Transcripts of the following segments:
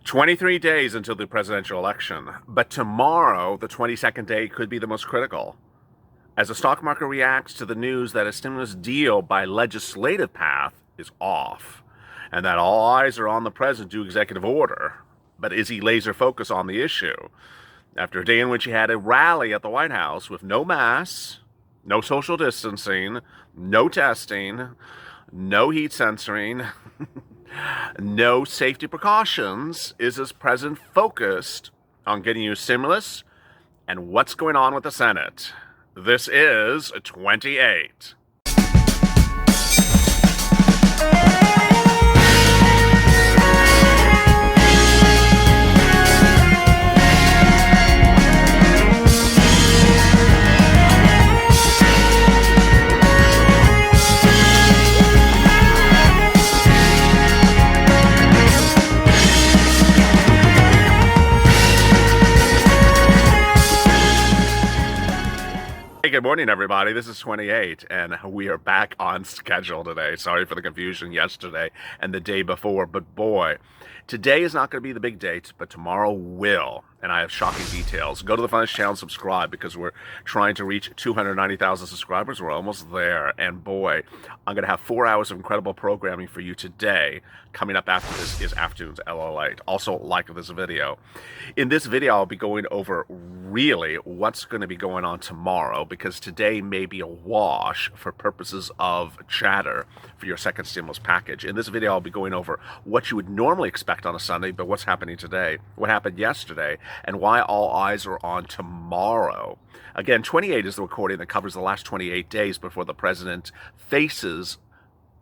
23 days until the presidential election, but tomorrow, the 22nd day, could be the most critical. As the stock market reacts to the news that a stimulus deal by legislative path is off, and that all eyes are on the president to executive order. But is he laser focused on the issue? After a day in which he had a rally at the White House with no masks, no social distancing, no testing, no heat censoring, no safety precautions, is this president focused on getting you stimulus and what's going on with the Senate? This is 28. Hey, good morning, everybody. This is 28, and we are back on schedule today. Sorry for the confusion yesterday and the day before, but boy, today is not going to be the big date, but tomorrow will, and I have shocking details. Go to the Finance channel and subscribe because we're trying to reach 290,000 subscribers. We're almost there, and boy, I'm going to have 4 hours of incredible programming for you today. Coming up after this is afternoon's LALATE. Also, like this video. In this video, I'll be going over really what's going to be going on tomorrow, because today may be a wash for purposes of chatter for your second stimulus package. In this video, I'll be going over what you would normally expect on a Sunday, but what's happening today, what happened yesterday, and why all eyes are on tomorrow. Again, 28 is the recording that covers the last 28 days before the president faces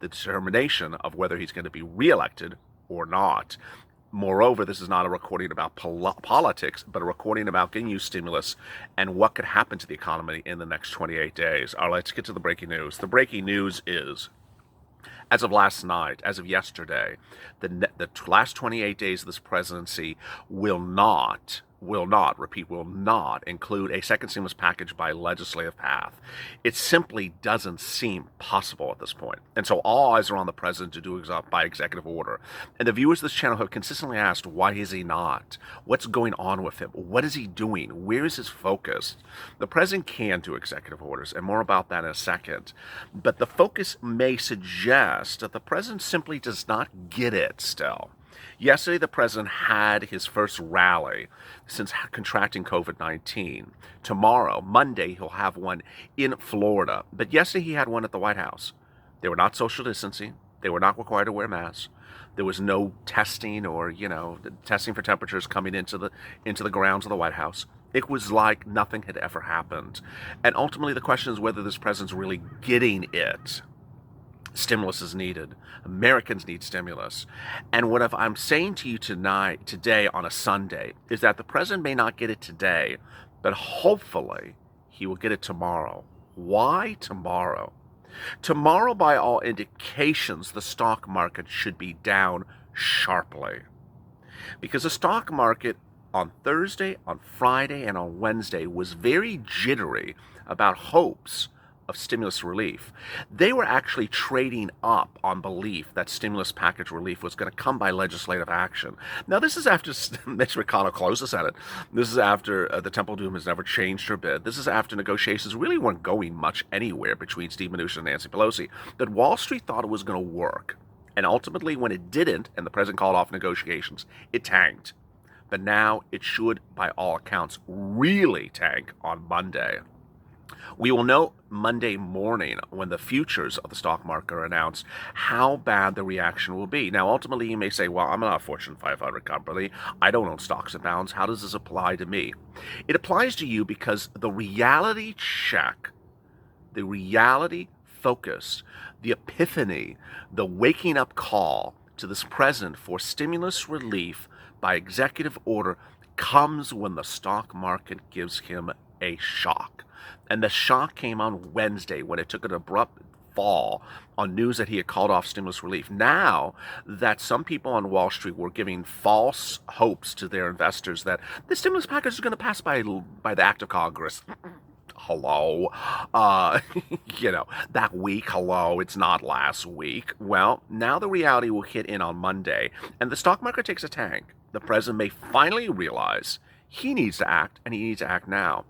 the determination of whether he's going to be reelected or not. Moreover, this is not a recording about politics, but a recording about getting you stimulus and what could happen to the economy in the next 28 days. All right, let's get to the breaking news. The breaking news is, as of last night, as of yesterday, the last 28 days of this presidency will not include a second stimulus package by legislative path. It simply doesn't seem possible at this point. And so all eyes are on the president to do by executive order. And the viewers of this channel have consistently asked, why is he not? What's going on with him? What is he doing? Where is his focus? The president can do executive orders, and more about that in a second. But the focus may suggest that the president simply does not get it still. Yesterday, the president had his first rally since contracting COVID-19. Tomorrow, Monday, he'll have one in Florida. But yesterday, he had one at the White House. They were not social distancing. They were not required to wear masks. There was no testing or, testing for temperatures coming into the grounds of the White House. It was like nothing had ever happened. And ultimately, the question is whether this president's really getting it. Stimulus is needed. Americans need stimulus. And what I'm saying to you today on a Sunday, is that the president may not get it today, but hopefully he will get it tomorrow. Why tomorrow? Tomorrow, by all indications, the stock market should be down sharply. Because the stock market on Thursday, on Friday, and on Wednesday was very jittery about hopes of stimulus relief. They were actually trading up on belief that stimulus package relief was going to come by legislative action. Now, this is after Mitch McConnell closed the Senate. This is after the Temple Doom has never changed her bid. This is after negotiations really weren't going much anywhere between Steve Mnuchin and Nancy Pelosi. But Wall Street thought it was going to work. And ultimately, when it didn't, and the president called off negotiations, it tanked. But now it should, by all accounts, really tank on Monday. We will know Monday morning, when the futures of the stock market are announced, how bad the reaction will be. Now, ultimately, you may say, well, I'm not a Fortune 500 company. I don't own stocks and bonds. How does this apply to me? It applies to you because the reality check, the reality focus, the epiphany, the waking up call to this president for stimulus relief by executive order comes when the stock market gives him a shock. And the shock came on Wednesday when it took an abrupt fall on news that he had called off stimulus relief. Now that some people on Wall Street were giving false hopes to their investors that the stimulus package is going to pass by the act of Congress. Hello, that week, hello, it's not last week. Well, now the reality will hit in on Monday, and the stock market takes a tank. The president may finally realize he needs to act, and he needs to act now.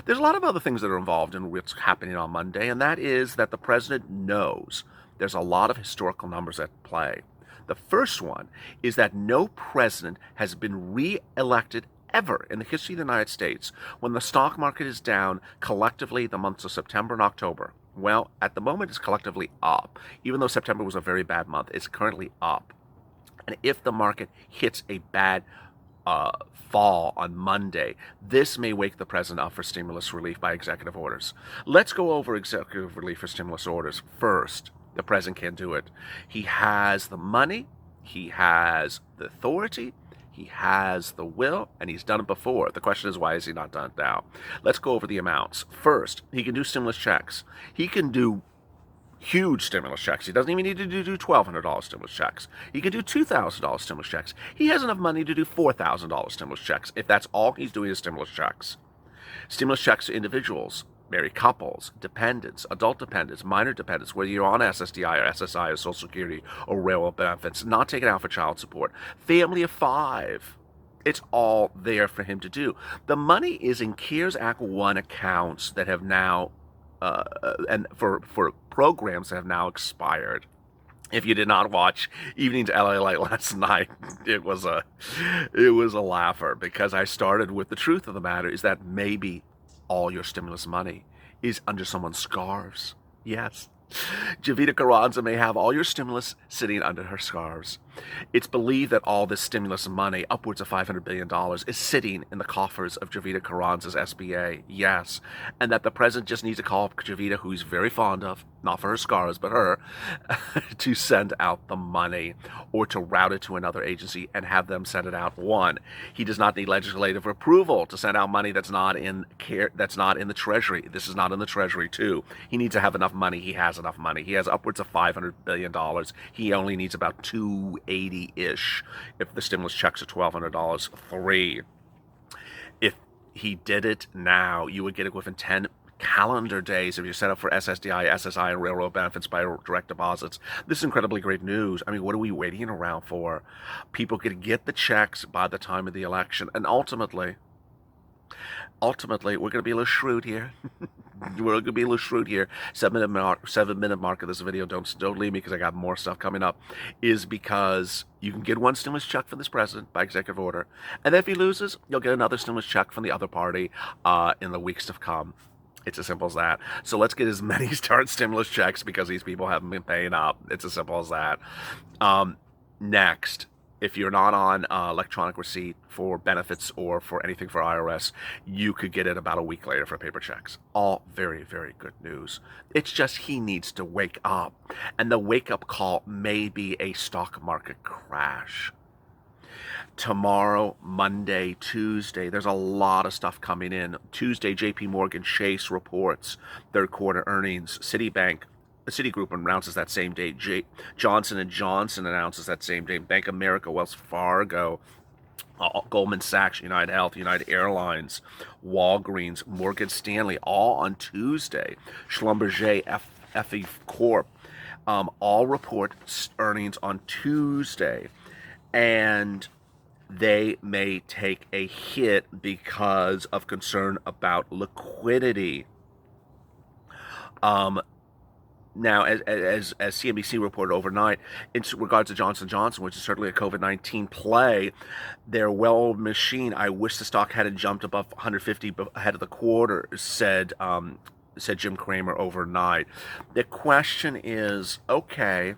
There's a lot of other things that are involved in what's happening on Monday, and that is that the president knows there's a lot of historical numbers at play. The first one is that no president has been re-elected ever in the history of the United States when the stock market is down collectively the months of September and October. Well, at the moment it's collectively up. Even though September was a very bad month, it's currently up. And if the market hits a bad fall on Monday, this may wake the president up for stimulus relief by executive orders. Let's go over executive relief for stimulus orders. First, the president can do it. He has the money, he has the authority, he has the will, and he's done it before. The question is, why is he not done it now? Let's go over the amounts. First, he can do stimulus checks. He can do huge stimulus checks. He doesn't even need to do $1,200 stimulus checks. He can do $2,000 stimulus checks. He has enough money to do $4,000 stimulus checks if that's all he's doing is stimulus checks. Stimulus checks to individuals, married couples, dependents, adult dependents, minor dependents, whether you're on SSDI or SSI or Social Security or railroad benefits, not taken out for child support. Family of 5. It's all there for him to do. The money is in CARES Act 1 accounts that have now and for programs that have now expired. If you did not watch Evenings LALATE last night, it was a laugher, because I started with the truth of the matter is that maybe all your stimulus money is under someone's scarves. Yes. Javita Carranza may have all your stimulus sitting under her scarves. It's believed that all this stimulus money, upwards of $500 billion, is sitting in the coffers of Javita Carranza's SBA. Yes. And that the president just needs to call Javita, who he's very fond of, not for her scarves, but her, to send out the money or to route it to another agency and have them send it out. One, he does not need legislative approval to send out money that's not in the Treasury. This is not in the Treasury. Two, he needs to have enough money. He has enough money. He has upwards of $500 billion. He only needs about 280-ish if the stimulus checks are $1,200. Three, if he did it now, you would get it within 10 calendar days if you're set up for SSDI, SSI, and railroad benefits by direct deposits. This is incredibly great news. I mean, what are we waiting around for? People could get the checks by the time of the election, and ultimately, we're going to be a little shrewd here. We're going to be a little shrewd here. 7-minute mark of this video. Don't leave me, because I got more stuff coming up. Is because you can get one stimulus check from this president by executive order, and then if he loses, you'll get another stimulus check from the other party in the weeks to come. It's as simple as that. So let's get as many stimulus checks, because these people haven't been paying up. It's as simple as that. Next, if you're not on electronic receipt for benefits or for anything for IRS, you could get it about a week later for paper checks. All very, very good news. It's just he needs to wake up. And the wake-up call may be a stock market crash. Tomorrow, Monday, Tuesday, there's a lot of stuff coming in. Tuesday, JP Morgan Chase reports third quarter earnings. Citigroup announces that same day. Johnson & Johnson announces that same day. Bank of America, Wells Fargo, Goldman Sachs, United Health, United Airlines, Walgreens, Morgan Stanley, all on Tuesday. Schlumberger, FE Corp, all report earnings on Tuesday. And they may take a hit because of concern about liquidity. Now, as CNBC reported overnight, in regards to Johnson & Johnson, which is certainly a COVID-19 play, their well-oiled machine, I wish the stock hadn't jumped above 150 ahead of the quarter, said Jim Cramer overnight. The question is, okay,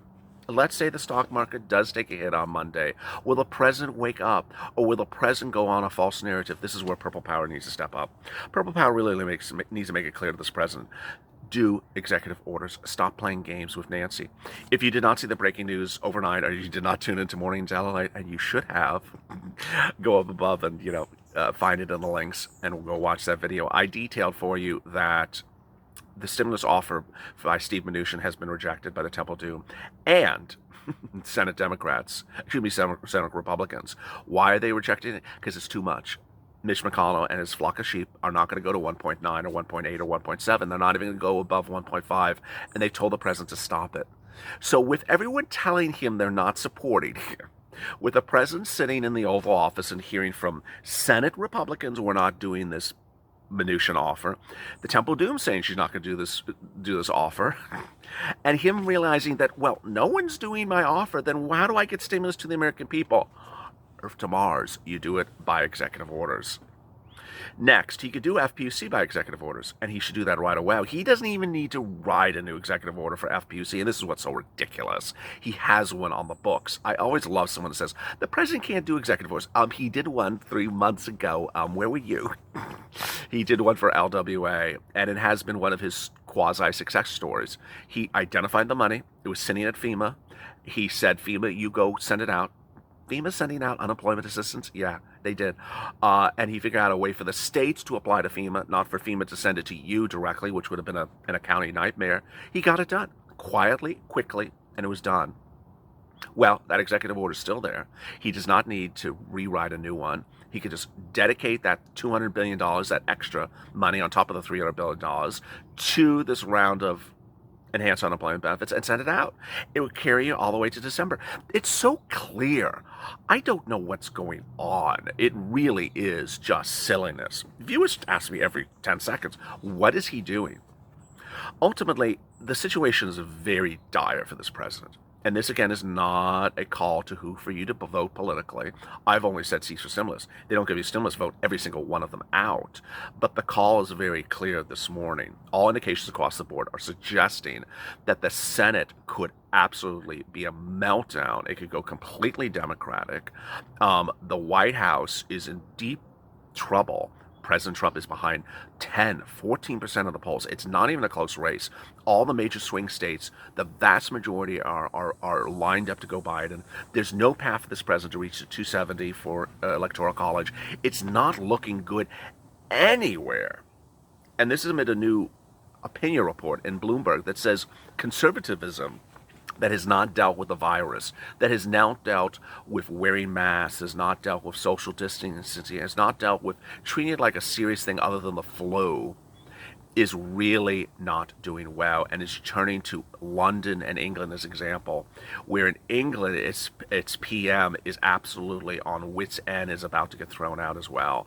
let's say the stock market does take a hit on Monday. Will the president wake up, or will the president go on a false narrative? This is where Purple Power needs to step up. Purple Power really needs to make it clear to this president. Do executive orders. Stop playing games with Nancy. If you did not see the breaking news overnight, or you did not tune into Mornings LALATE, and you should have, go up above and find it in the links and go watch that video. I detailed for you that the stimulus offer by Steve Mnuchin has been rejected by the Temple Doom and Senate Democrats. Senate Republicans. Why are they rejecting it? Because it's too much. Mitch McConnell and his flock of sheep are not going to go to 1.9 or 1.8 or 1.7. They're not even going to go above 1.5, and they told the president to stop it. So with everyone telling him they're not supporting him, With the president sitting in the Oval Office and hearing from Senate Republicans, we're not doing this Mnuchin offer, the Temple Doom saying she's not going to do this offer, and him realizing that, well, no one's doing my offer, then how do I get stimulus to the American people? Earth to Mars, you do it by executive orders. Next, he could do FPUC by executive orders, and he should do that right away. He doesn't even need to write a new executive order for FPUC, and this is what's so ridiculous. He has one on the books. I always love someone that says, the president can't do executive orders. He did one 3 months ago. Where were you? He did one for LWA, and it has been one of his quasi-success stories. He identified the money. It was sitting at FEMA. He said, FEMA, you go send it out. FEMA sending out unemployment assistance? Yeah, they did. And he figured out a way for the states to apply to FEMA, not for FEMA to send it to you directly, which would have been an accounting nightmare. He got it done quietly, quickly, and it was done. Well, that executive order is still there. He does not need to rewrite a new one. He could just dedicate that $200 billion, that extra money on top of the $300 billion, to this round of enhanced unemployment benefits and send it out. It would carry you all the way to December. It's so clear. I don't know what's going on. It really is just silliness. Viewers ask me every 10 seconds, what is he doing? Ultimately, the situation is very dire for this president. And this, again, is not a call to who for you to vote politically. I've only said cease for stimulus. They don't give you a stimulus vote, every single one of them out. But the call is very clear this morning. All indications across the board are suggesting that the Senate could absolutely be a meltdown. It could go completely Democratic. The White House is in deep trouble. President Trump is behind 10, 14% of the polls. It's not even a close race. All the major swing states, the vast majority are lined up to go Biden. There's no path for this president to reach the 270 for Electoral College. It's not looking good anywhere. And this is amid a new opinion report in Bloomberg that says conservatism that has not dealt with the virus, that has now dealt with wearing masks, has not dealt with social distancing, has not dealt with treating it like a serious thing other than the flu, is really not doing well, and is turning to London and England as an example, where in England its PM is absolutely on wit's end, is about to get thrown out as well.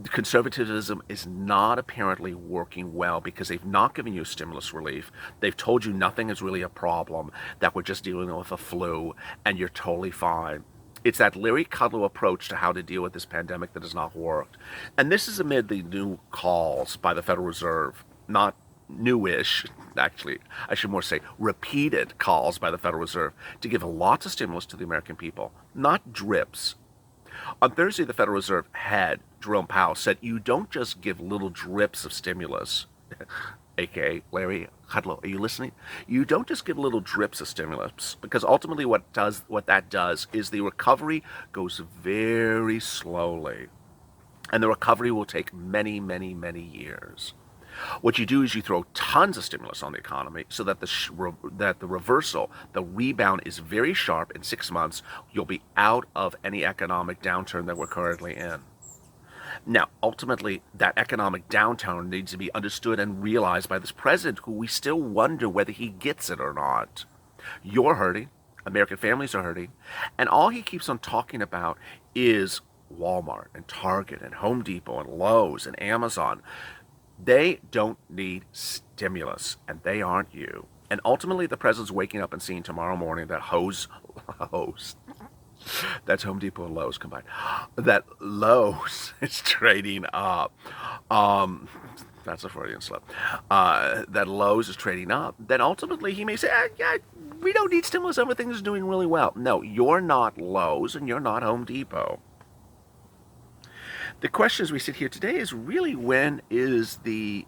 Conservatism is not apparently working well because they've not given you stimulus relief. They've told you nothing is really a problem, that we're just dealing with a flu and you're totally fine. It's that Larry Kudlow approach to how to deal with this pandemic that has not worked. And this is amid the new calls by the Federal Reserve, not newish, actually, I should more say repeated calls by the Federal Reserve to give lots of stimulus to the American people, not drips. On Thursday, the Federal Reserve head, Jerome Powell, said you don't just give little drips of stimulus, aka Larry Kudlow, are you listening? You don't just give little drips of stimulus, because ultimately what that does is the recovery goes very slowly, and the recovery will take many, many, many years. What you do is you throw tons of stimulus on the economy so that the reversal, the rebound is very sharp. In 6 months, you'll be out of any economic downturn that we're currently in. Now, ultimately, that economic downturn needs to be understood and realized by this president, who we still wonder whether he gets it or not. You're hurting. American families are hurting. And all he keeps on talking about is Walmart and Target and Home Depot and Lowe's and Amazon. They don't need stimulus, and they aren't you. And ultimately, the president's waking up and seeing tomorrow morning that that's Home Depot and Lowe's combined, that Lowe's is trading up. That's a Freudian slip. That Lowe's is trading up. Then ultimately, he may say, we don't need stimulus, everything is doing really well. No, you're not Lowe's, and you're not Home Depot. The question as we sit here today is really, when is the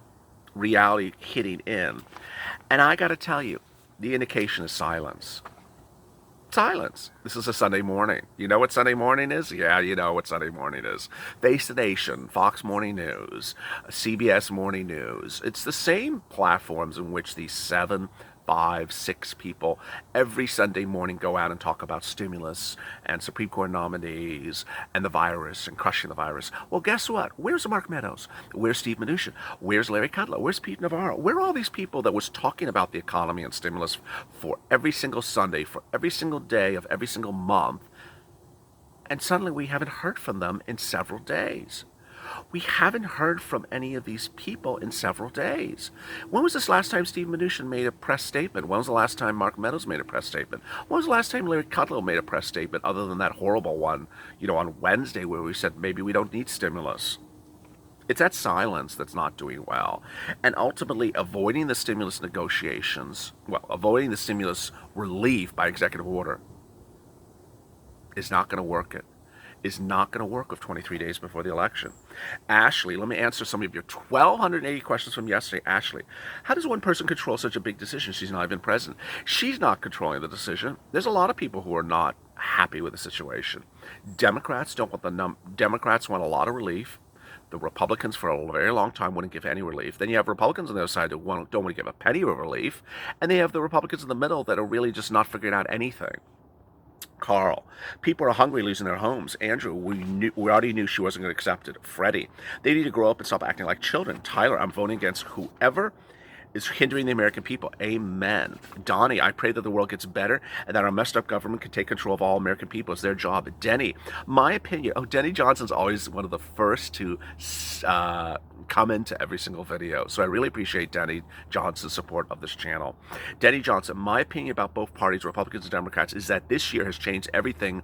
reality hitting in? And I got to tell you, the indication is silence. Silence. This is a Sunday morning. You know what Sunday morning is? Yeah, you know what Sunday morning is. Face the Nation, Fox Morning News, CBS Morning News. It's the same platforms in which these 7, 5, 6 people every Sunday morning go out and talk about stimulus and Supreme Court nominees and the virus and crushing the virus. Well, guess what? Where's Mark Meadows? Where's Steve Mnuchin? Where's Larry Kudlow? Where's Pete Navarro? Where are all these people that was talking about the economy and stimulus for every single Sunday, for every single day of every single month? And suddenly we haven't heard from them in several days. We haven't heard from any of these people in several days. When was this last time Steve Mnuchin made a press statement? When was the last time Mark Meadows made a press statement? When was the last time Larry Kudlow made a press statement, other than that horrible one, on Wednesday, where we said maybe we don't need stimulus? It's that silence that's not doing well. And ultimately, avoiding the stimulus negotiations, avoiding the stimulus relief by executive order is not going to work it. Is not going to work with 23 days before the election. Ashley, let me answer some of your 1,280 questions from yesterday. Ashley, how does one person control such a big decision? She's not even president. She's not controlling the decision. There's a lot of people who are not happy with the situation. Democrats don't want Democrats want a lot of relief. The Republicans for a very long time wouldn't give any relief. Then you have Republicans on the other side who don't want to give a penny of relief. And they have the Republicans in the middle that are really just not figuring out anything. Carl, people are hungry, losing their homes. Andrew, we already knew she wasn't going to accept it. Freddie, they need to grow up and stop acting like children. Tyler, I'm voting against whoever is hindering the American people. Amen. Donnie, I pray that the world gets better and that our messed up government can take control of all American people. It's their job. Denny, my opinion. Oh, Denny Johnson's always one of the first to come into every single video. So I really appreciate Denny Johnson's support of this channel. Denny Johnson, my opinion about both parties, Republicans and Democrats, is that this year has changed everything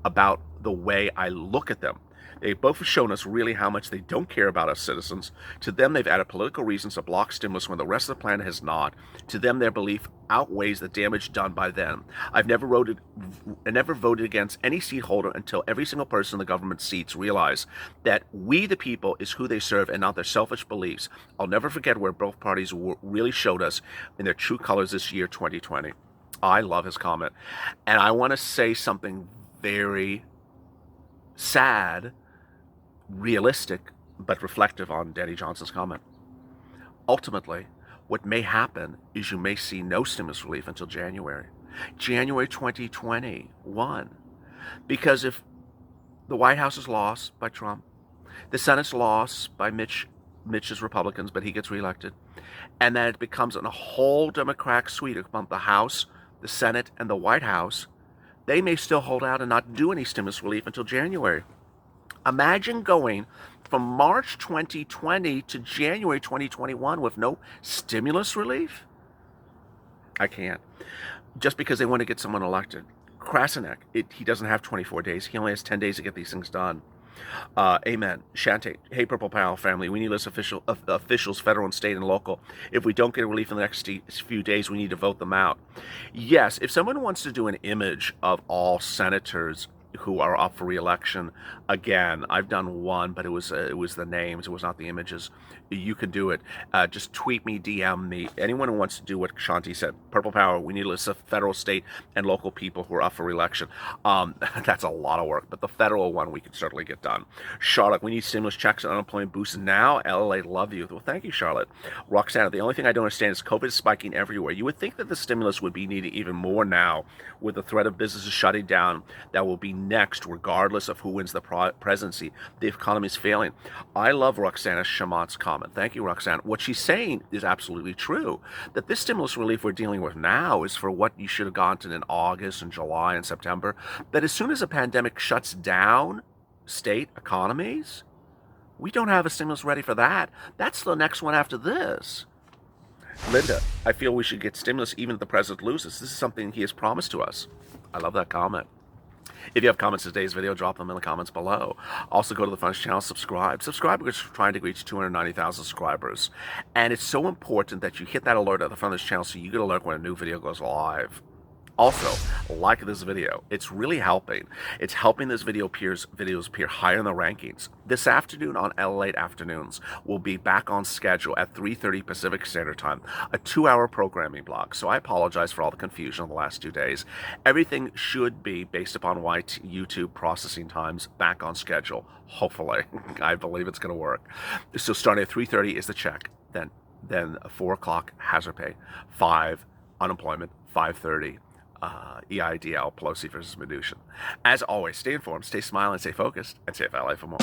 about the way I look at them. They both have shown us really how much they don't care about us citizens. To them, they've added political reasons to block stimulus when the rest of the planet has not. To them, their belief outweighs the damage done by them. I've never voted against any seat holder until every single person in the government seats realize that we, the people, is who they serve and not their selfish beliefs. I'll never forget where both parties really showed us in their true colors this year, 2020. I love his comment. And I want to say something very sad, realistic, but reflective on Denny Johnson's comment. Ultimately, what may happen is you may see no stimulus relief until January 2021. Because if the White House is lost by Trump, the Senate's lost by Mitch's Republicans, but he gets reelected, and then it becomes a whole Democratic suite of the House, the Senate, and the White House, they may still hold out and not do any stimulus relief until January. Imagine going from March 2020 to January 2021 with no stimulus relief. I can't. Just because they want to get someone elected. Krasinek, he doesn't have 24 days. He only has 10 days to get these things done. Amen. Shante, hey, Purple Pal family, we need list officials, federal and state and local. If we don't get relief in the next few days, we need to vote them out. Yes, if someone wants to do an image of all senators who are up for re-election, again, I've done one, but it was the names, it was not the images. You can do it. Just tweet me, DM me. Anyone who wants to do what Shanti said, Purple Power, we need a list of federal, state, and local people who are up for re-election. That's a lot of work, but the federal one we can certainly get done. Charlotte, we need stimulus checks and unemployment boosts now. LALATE, love you. Well, thank you, Charlotte. Roxana, the only thing I don't understand is COVID is spiking everywhere. You would think that the stimulus would be needed even more now with the threat of businesses shutting down that will be next, regardless of who wins the presidency. The economy is failing. I love Roxana Shamat's comment. Thank you, Roxana. What she's saying is absolutely true, that this stimulus relief we're dealing with now is for what you should have gotten in August and July and September. That as soon as a pandemic shuts down state economies, we don't have a stimulus ready for that. That's the next one after this. Linda, I feel we should get stimulus even if the president loses. This is something he has promised to us. I love that comment. If you have comments to today's video, drop them in the comments below. Also, go to the Fun's channel, subscribe. Subscribe because we're trying to reach 290,000 subscribers. And it's so important that you hit that alert at the front of this channel so you get an alert when a new video goes live. Also, like this video. It's really helping. It's helping this videos appear higher in the rankings. This afternoon on LALATE Afternoons, we'll be back on schedule at 3:30 Pacific Standard Time, a 2-hour programming block. So I apologize for all the confusion in the last 2 days. Everything should be, based upon YouTube processing times, back on schedule. Hopefully. I believe it's going to work. So starting at 3:30 is the check. Then 4 o'clock hazard pay. 5 unemployment. 5:30. EIDL, Pelosi versus Mnuchin. As always, stay informed, stay smiling, stay focused, and stay FLA for more.